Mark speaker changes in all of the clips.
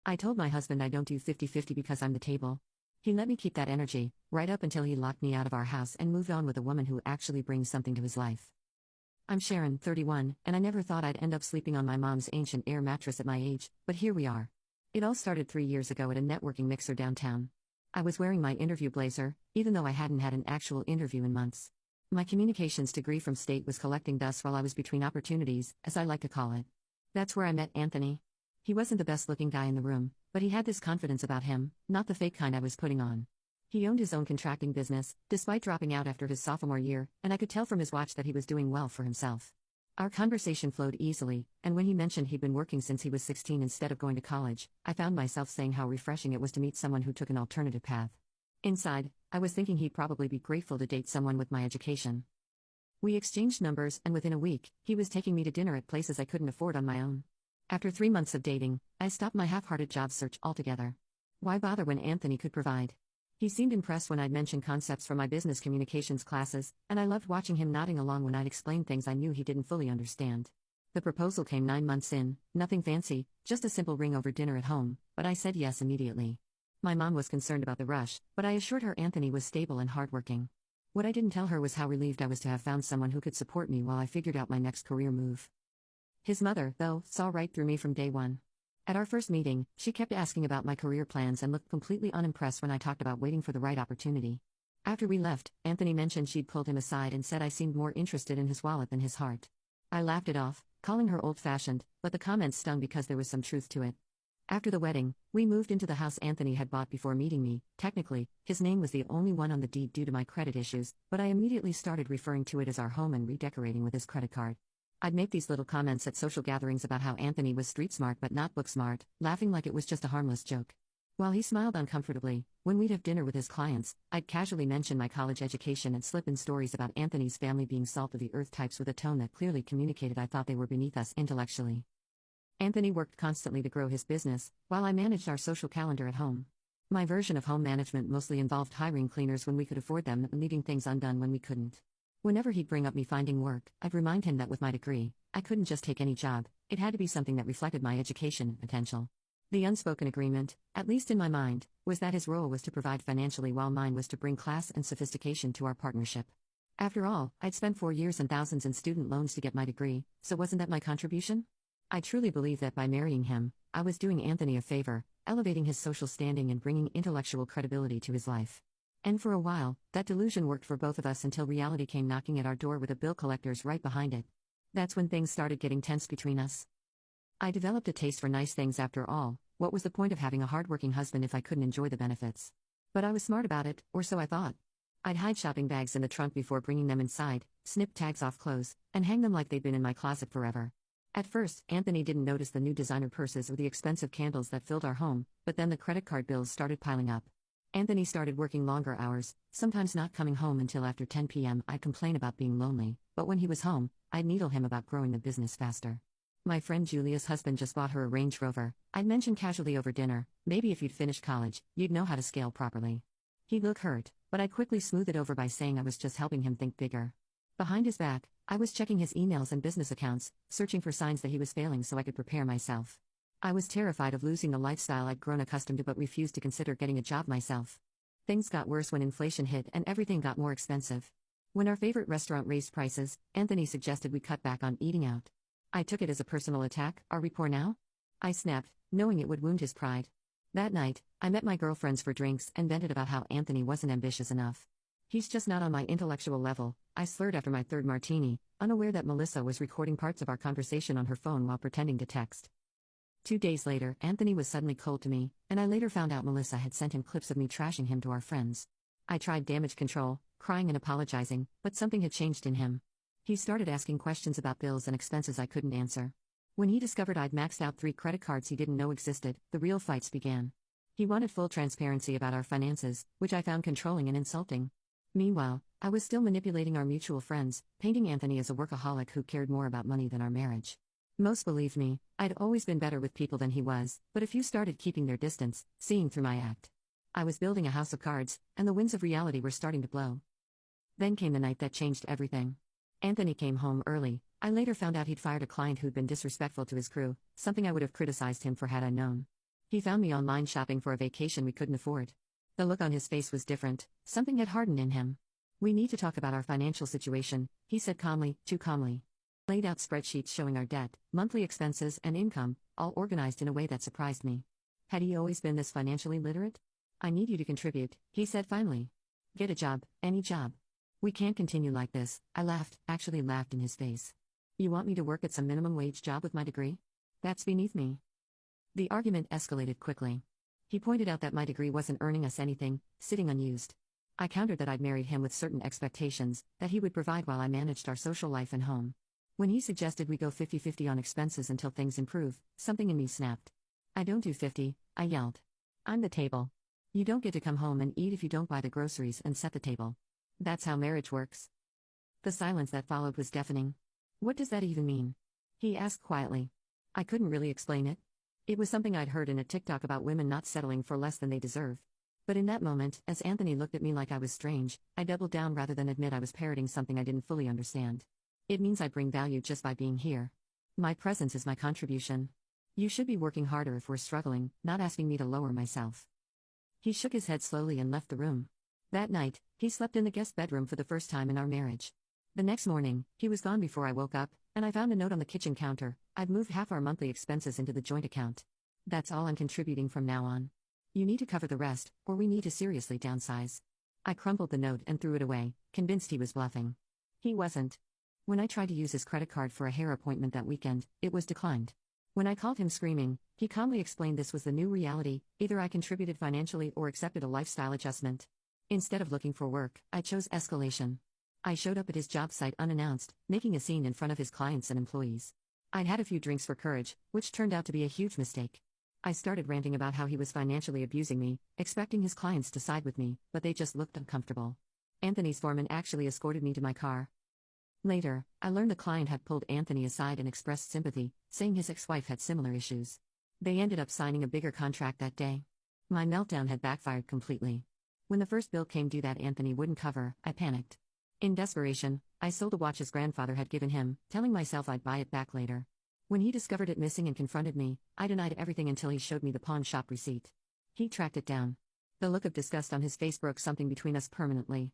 Speaker 1: I told my husband I don't do 50-50 because I'm the table. He let me keep that energy, right up until he locked me out of our house and moved on with a woman who actually brings something to his life. I'm Sharon, 31, and I never thought I'd end up sleeping on my mom's ancient air mattress at my age, but here we are. It all started 3 years ago at a networking mixer downtown. I was wearing my interview blazer, even though I hadn't had an actual interview in months. My communications degree from State was collecting dust while I was between opportunities, as I like to call it. That's where I met Anthony. He wasn't the best looking guy in the room, but he had this confidence about him, not the fake kind I was putting on. He owned his own contracting business, despite dropping out after his sophomore year, and I could tell from his watch that he was doing well for himself. Our conversation flowed easily, and when he mentioned he'd been working since he was 16 instead of going to college, I found myself saying how refreshing it was to meet someone who took an alternative path. Inside, I was thinking he'd probably be grateful to date someone with my education. We exchanged numbers, and within a week, he was taking me to dinner at places I couldn't afford on my own. After 3 months of dating, I stopped my half-hearted job search altogether. Why bother when Anthony could provide? He seemed impressed when I'd mentioned concepts from my business communications classes, and I loved watching him nodding along when I'd explain things I knew he didn't fully understand. The proposal came 9 months in, nothing fancy, just a simple ring over dinner at home, but I said yes immediately. My mom was concerned about the rush, but I assured her Anthony was stable and hardworking. What I didn't tell her was how relieved I was to have found someone who could support me while I figured out my next career move. His mother, though, saw right through me from day one. At our first meeting, she kept asking about my career plans and looked completely unimpressed when I talked about waiting for the right opportunity. After we left, Anthony mentioned she'd pulled him aside and said I seemed more interested in his wallet than his heart. I laughed it off, calling her old-fashioned, but the comments stung because there was some truth to it. After the wedding, we moved into the house Anthony had bought before meeting me. Technically, his name was the only one on the deed due to my credit issues, but I immediately started referring to it as our home and redecorating with his credit card. I'd make these little comments at social gatherings about how Anthony was street smart but not book smart, laughing like it was just a harmless joke. While he smiled uncomfortably, when we'd have dinner with his clients, I'd casually mention my college education and slip in stories about Anthony's family being salt of the earth types with a tone that clearly communicated I thought they were beneath us intellectually. Anthony worked constantly to grow his business, while I managed our social calendar at home. My version of home management mostly involved hiring cleaners when we could afford them and leaving things undone when we couldn't. Whenever he'd bring up me finding work, I'd remind him that with my degree, I couldn't just take any job, it had to be something that reflected my education and potential. The unspoken agreement, at least in my mind, was that his role was to provide financially while mine was to bring class and sophistication to our partnership. After all, I'd spent 4 years and thousands in student loans to get my degree, so wasn't that my contribution? I truly believe that by marrying him, I was doing Anthony a favor, elevating his social standing and bringing intellectual credibility to his life. And for a while, that delusion worked for both of us until reality came knocking at our door with a bill collector's right behind it. That's when things started getting tense between us. I developed a taste for nice things after all. What was the point of having a hardworking husband if I couldn't enjoy the benefits? But I was smart about it, or so I thought. I'd hide shopping bags in the trunk before bringing them inside, snip tags off clothes, and hang them like they'd been in my closet forever. At first, Anthony didn't notice the new designer purses or the expensive candles that filled our home, but then the credit card bills started piling up. Anthony started working longer hours, sometimes not coming home until after 10 p.m. I'd complain about being lonely, but when he was home, I'd needle him about growing the business faster. My friend Julia's husband just bought her a Range Rover. I'd mention casually over dinner, maybe if you'd finished college, you'd know how to scale properly. He'd look hurt, but I'd quickly smooth it over by saying I was just helping him think bigger. Behind his back, I was checking his emails and business accounts, searching for signs that he was failing so I could prepare myself. I was terrified of losing the lifestyle I'd grown accustomed to but refused to consider getting a job myself. Things got worse when inflation hit and everything got more expensive. When our favorite restaurant raised prices, Anthony suggested we cut back on eating out. I took it as a personal attack. Are we poor now? I snapped, knowing it would wound his pride. That night, I met my girlfriends for drinks and vented about how Anthony wasn't ambitious enough. He's just not on my intellectual level, I slurred after my third martini, unaware that Melissa was recording parts of our conversation on her phone while pretending to text. 2 days later, Anthony was suddenly cold to me, and I later found out Melissa had sent him clips of me trashing him to our friends. I tried damage control, crying and apologizing, but something had changed in him. He started asking questions about bills and expenses I couldn't answer. When he discovered I'd maxed out 3 credit cards he didn't know existed, the real fights began. He wanted full transparency about our finances, which I found controlling and insulting. Meanwhile, I was still manipulating our mutual friends, painting Anthony as a workaholic who cared more about money than our marriage. Most believed me, I'd always been better with people than he was, but a few started keeping their distance, seeing through my act. I was building a house of cards, and the winds of reality were starting to blow. Then came the night that changed everything. Anthony came home early. I later found out he'd fired a client who'd been disrespectful to his crew, something I would have criticized him for had I known. He found me online shopping for a vacation we couldn't afford. The look on his face was different, something had hardened in him. "We need to talk about our financial situation," he said calmly, too calmly. Laid out spreadsheets showing our debt, monthly expenses, and income, all organized in a way that surprised me. Had he always been this financially literate? "I need you to contribute," he said finally. "Get a job, any job. We can't continue like this." I laughed, actually laughed in his face. "You want me to work at some minimum wage job with my degree? That's beneath me." The argument escalated quickly. He pointed out that my degree wasn't earning us anything, sitting unused. I countered that I'd married him with certain expectations, that he would provide while I managed our social life and home. When he suggested we go 50-50 on expenses until things improve, something in me snapped. "I don't do 50, I yelled. "I'm the table. You don't get to come home and eat if you don't buy the groceries and set the table. That's how marriage works." The silence that followed was deafening. "What does that even mean?" he asked quietly. I couldn't really explain it. It was something I'd heard in a TikTok about women not settling for less than they deserve. But in that moment, as Anthony looked at me like I was strange, I doubled down rather than admit I was parroting something I didn't fully understand. "It means I bring value just by being here. My presence is my contribution. You should be working harder if we're struggling, not asking me to lower myself." He shook his head slowly and left the room. That night, he slept in the guest bedroom for the first time in our marriage. The next morning, he was gone before I woke up, and I found a note on the kitchen counter. "I've moved half our monthly expenses into the joint account. That's all I'm contributing from now on. You need to cover the rest, or we need to seriously downsize." I crumpled the note and threw it away, convinced he was bluffing. He wasn't. When I tried to use his credit card for a hair appointment that weekend, it was declined. When I called him screaming, he calmly explained this was the new reality: either I contributed financially or accepted a lifestyle adjustment. Instead of looking for work, I chose escalation. I showed up at his job site unannounced, making a scene in front of his clients and employees. I'd had a few drinks for courage, which turned out to be a huge mistake. I started ranting about how he was financially abusing me, expecting his clients to side with me, but they just looked uncomfortable. Anthony's foreman actually escorted me to my car. Later, I learned the client had pulled Anthony aside and expressed sympathy, saying his ex-wife had similar issues. They ended up signing a bigger contract that day. My meltdown had backfired completely. When the first bill came due that Anthony wouldn't cover, I panicked. In desperation, I sold a watch his grandfather had given him, telling myself I'd buy it back later. When he discovered it missing and confronted me, I denied everything until he showed me the pawn shop receipt. He tracked it down. The look of disgust on his face broke something between us permanently.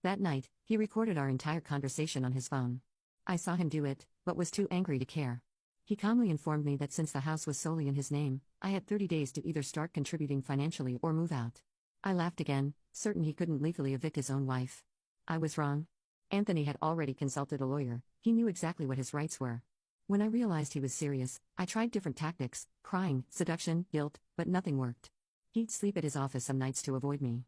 Speaker 1: That night, he recorded our entire conversation on his phone. I saw him do it, but was too angry to care. He calmly informed me that since the house was solely in his name, I had 30 days to either start contributing financially or move out. I laughed again, certain he couldn't legally evict his own wife. I was wrong. Anthony had already consulted a lawyer. He knew exactly what his rights were. When I realized he was serious, I tried different tactics: crying, seduction, guilt, but nothing worked. He'd sleep at his office some nights to avoid me.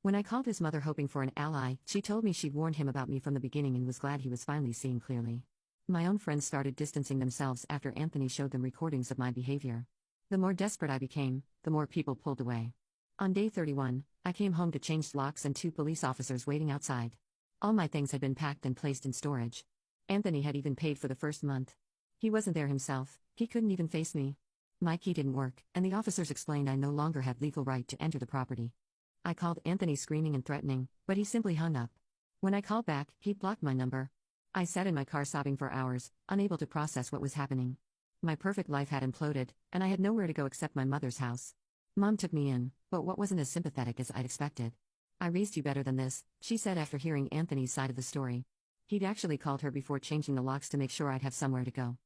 Speaker 1: When I called his mother hoping for an ally, she told me she'd warned him about me from the beginning and was glad he was finally seeing clearly. My own friends started distancing themselves after Anthony showed them recordings of my behavior. The more desperate I became, the more people pulled away. On day 31, I came home to changed locks and 2 police officers waiting outside. All my things had been packed and placed in storage. Anthony had even paid for the first month. He wasn't there himself, he couldn't even face me. My key didn't work, and the officers explained I no longer had legal right to enter the property. I called Anthony screaming and threatening, but he simply hung up. When I called back, he blocked my number. I sat in my car sobbing for hours, unable to process what was happening. My perfect life had imploded, and I had nowhere to go except my mother's house. Mom took me in, but what wasn't as sympathetic as I'd expected. "I raised you better than this," she said after hearing Anthony's side of the story. He'd actually called her before changing the locks to make sure I'd have somewhere to go.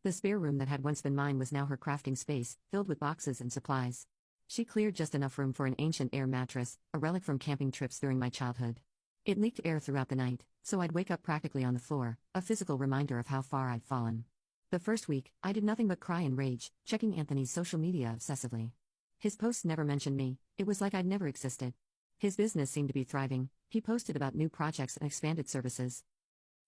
Speaker 1: The spare room that had once been mine was now her crafting space, filled with boxes and supplies. She cleared just enough room for an ancient air mattress, a relic from camping trips during my childhood. It leaked air throughout the night, so I'd wake up practically on the floor, a physical reminder of how far I'd fallen. The first week, I did nothing but cry and rage, checking Anthony's social media obsessively. His posts never mentioned me, it was like I'd never existed. His business seemed to be thriving, he posted about new projects and expanded services.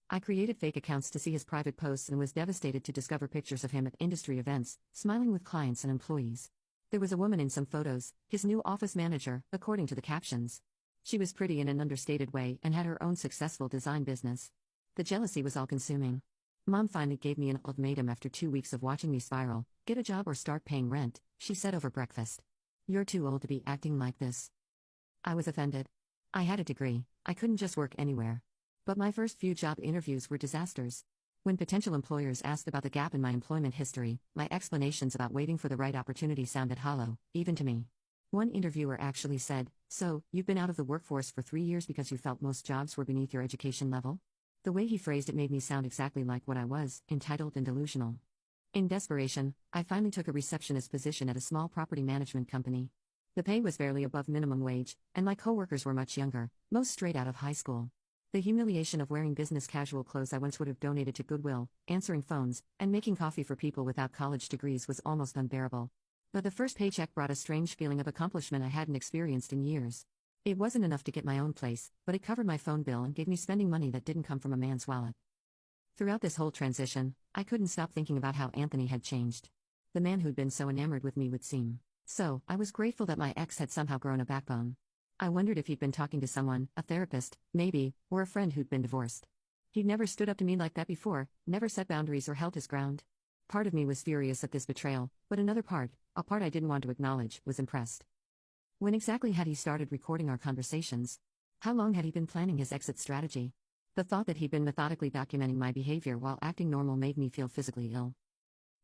Speaker 1: I created fake accounts to see his private posts and was devastated to discover pictures of him at industry events, smiling with clients and employees. There was a woman in some photos, his new office manager, according to the captions. She was pretty in an understated way and had her own successful design business. The jealousy was all-consuming. Mom finally gave me an ultimatum after 2 weeks of watching me spiral: "Get a job or start paying rent," she said over breakfast. "You're too old to be acting like this." I was offended. I had a degree, I couldn't just work anywhere. But my first few job interviews were disasters. When potential employers asked about the gap in my employment history, my explanations about waiting for the right opportunity sounded hollow, even to me. One interviewer actually said, "So, you've been out of the workforce for 3 years because you felt most jobs were beneath your education level?" The way he phrased it made me sound exactly like what I was, entitled and delusional. In desperation, I finally took a receptionist position at a small property management company. The pay was barely above minimum wage, and my coworkers were much younger, most straight out of high school. The humiliation of wearing business casual clothes I once would have donated to Goodwill, answering phones, and making coffee for people without college degrees was almost unbearable. But the first paycheck brought a strange feeling of accomplishment I hadn't experienced in years. It wasn't enough to get my own place, but it covered my phone bill and gave me spending money that didn't come from a man's wallet. Throughout this whole transition, I couldn't stop thinking about how Anthony had changed. The man who'd been so enamored with me would seem. So, I was grateful that my ex had somehow grown a backbone. I wondered if he'd been talking to someone, a therapist, maybe, or a friend who'd been divorced. He'd never stood up to me like that before, never set boundaries or held his ground. Part of me was furious at this betrayal, but another part, a part I didn't want to acknowledge, was impressed. When exactly had he started recording our conversations? How long had he been planning his exit strategy? The thought that he'd been methodically documenting my behavior while acting normal made me feel physically ill.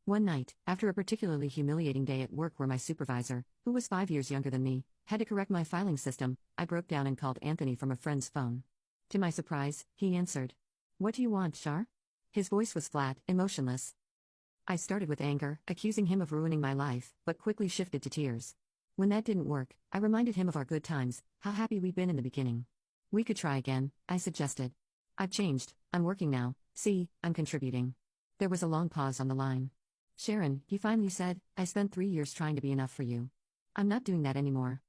Speaker 1: One night, after a particularly humiliating day at work where my supervisor, who was 5 years younger than me, had to correct my filing system, I broke down and called Anthony from a friend's phone. To my surprise, he answered. "What do you want, Shar?" His voice was flat, emotionless. I started with anger, accusing him of ruining my life, but quickly shifted to tears. When that didn't work, I reminded him of our good times, how happy we'd been in the beginning. "We could try again," I suggested. "I've changed, I'm working now, see, I'm contributing." There was a long pause on the line. "Sharon," he finally said, "I spent 3 years trying to be enough for you. I'm not doing that anymore."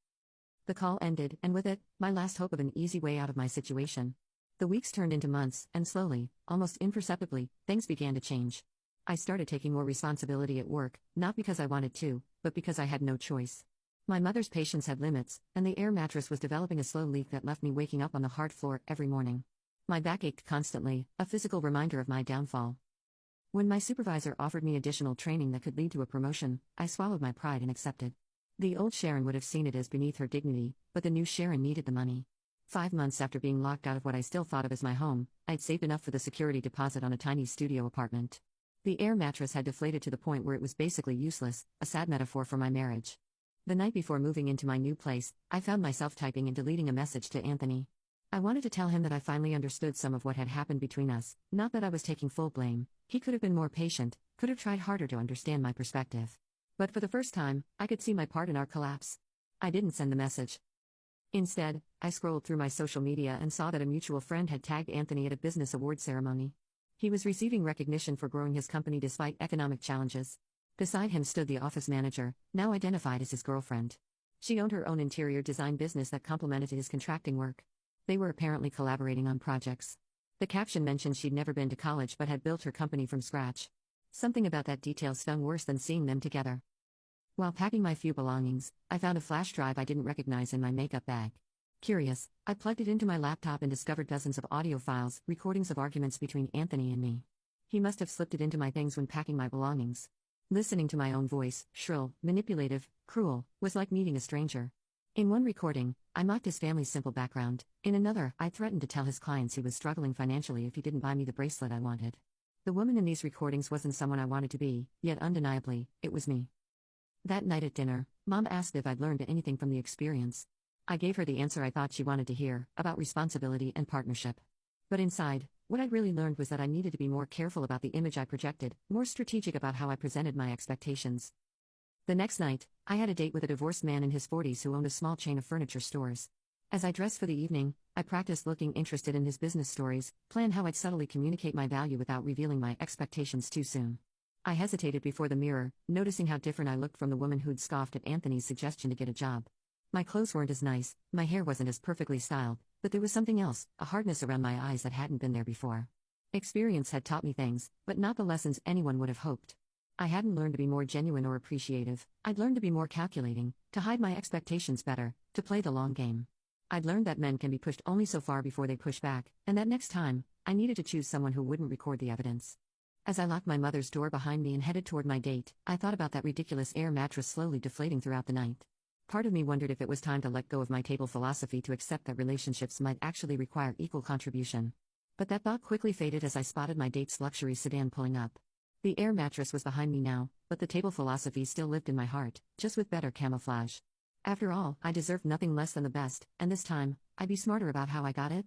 Speaker 1: The call ended, and with it, my last hope of an easy way out of my situation. The weeks turned into months, and slowly, almost imperceptibly, things began to change. I started taking more responsibility at work, not because I wanted to, but because I had no choice. My mother's patience had limits, and the air mattress was developing a slow leak that left me waking up on the hard floor every morning. My back ached constantly, a physical reminder of my downfall. When my supervisor offered me additional training that could lead to a promotion, I swallowed my pride and accepted. The old Sharon would have seen it as beneath her dignity, but the new Sharon needed the money. 5 months after being locked out of what I still thought of as my home, I'd saved enough for the security deposit on a tiny studio apartment. The air mattress had deflated to the point where it was basically useless, a sad metaphor for my marriage. The night before moving into my new place, I found myself typing and deleting a message to Anthony. I wanted to tell him that I finally understood some of what had happened between us, not that I was taking full blame. He could have been more patient, could have tried harder to understand my perspective. But for the first time, I could see my part in our collapse. I didn't send the message. Instead, I scrolled through my social media and saw that a mutual friend had tagged Anthony at a business award ceremony. He was receiving recognition for growing his company despite economic challenges. Beside him stood the office manager, now identified as his girlfriend. She owned her own interior design business that complemented his contracting work. They were apparently collaborating on projects. The caption mentioned she'd never been to college but had built her company from scratch. Something about that detail stung worse than seeing them together. While packing my few belongings, I found a flash drive I didn't recognize in my makeup bag. Curious, I plugged it into my laptop and discovered dozens of audio files, recordings of arguments between Anthony and me. He must have slipped it into my things when packing my belongings. Listening to my own voice, shrill, manipulative, cruel, was like meeting a stranger. In one recording, I mocked his family's simple background. In another, I threatened to tell his clients he was struggling financially if he didn't buy me the bracelet I wanted. The woman in these recordings wasn't someone I wanted to be, yet undeniably, it was me. That night at dinner, Mom asked if I'd learned anything from the experience. I gave her the answer I thought she wanted to hear, about responsibility and partnership. But inside, what I'd really learned was that I needed to be more careful about the image I projected, more strategic about how I presented my expectations. The next night, I had a date with a divorced man in his 40s who owned a small chain of furniture stores. As I dressed for the evening, I practiced looking interested in his business stories, planned how I'd subtly communicate my value without revealing my expectations too soon. I hesitated before the mirror, noticing how different I looked from the woman who'd scoffed at Anthony's suggestion to get a job. My clothes weren't as nice, my hair wasn't as perfectly styled, but there was something else, a hardness around my eyes that hadn't been there before. Experience had taught me things, but not the lessons anyone would have hoped. I hadn't learned to be more genuine or appreciative. I'd learned to be more calculating, to hide my expectations better, to play the long game. I'd learned that men can be pushed only so far before they push back, and that next time, I needed to choose someone who wouldn't record the evidence. As I locked my mother's door behind me and headed toward my date, I thought about that ridiculous air mattress slowly deflating throughout the night. Part of me wondered if it was time to let go of my table philosophy to accept that relationships might actually require equal contribution. But that thought quickly faded as I spotted my date's luxury sedan pulling up. The air mattress was behind me now, but the table philosophy still lived in my heart, just with better camouflage. After all, I deserved nothing less than the best, and this time, I'd be smarter about how I got it.